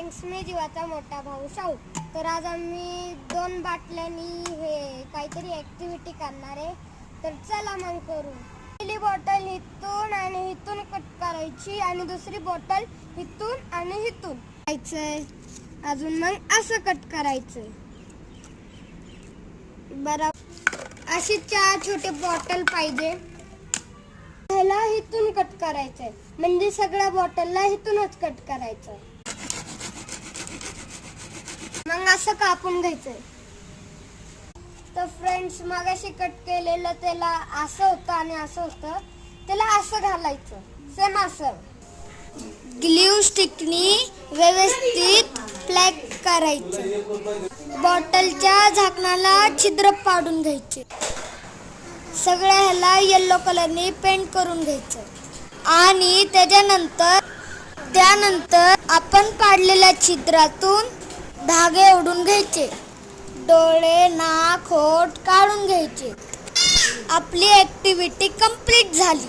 Friends, मी जीवाचा मोठा भाऊ शाहू. तर आज आम्ही 2 बाटल्यांनी हे काहीतरी ॲक्टिव्हिटी करणार आहे. तर चला मग करू. पहिली बॉटल इथून आणि इथून कट करायची आणि दुसरी बॉटल इथून आणि इथून करायचंय. अजून मग असं कट करायचंय. बरोबर अशी 4 छोटे बॉटल पाहिजे. ह्याला इथून कट करायचंय, म्हणजे सगळ्या बॉटलला इथूनच कट करायचं. मग असं कापून घ्यायचंय. तर फ्रेंड्स, मगाशी कट केलेलं त्याला असं होतं आणि असं होतं, त्याला असं घालायचं. सेम असं ग्लू स्टिकनी व्यवस्थित प्लॅक करायचं. बॉटलच्या झाकणाला छिद्र पाडून घ्यायचे. सगळ्या ह्याला येलो कलरने पेंट करून घ्यायचं आणि त्यानंतर आपण पाडलेल्या छिद्रातून धागे ओढून घ्यायचे. डोळे, नाक, होठ काढून घ्यायचे. आपली ॲक्टिव्हिटी कंप्लीट झाली.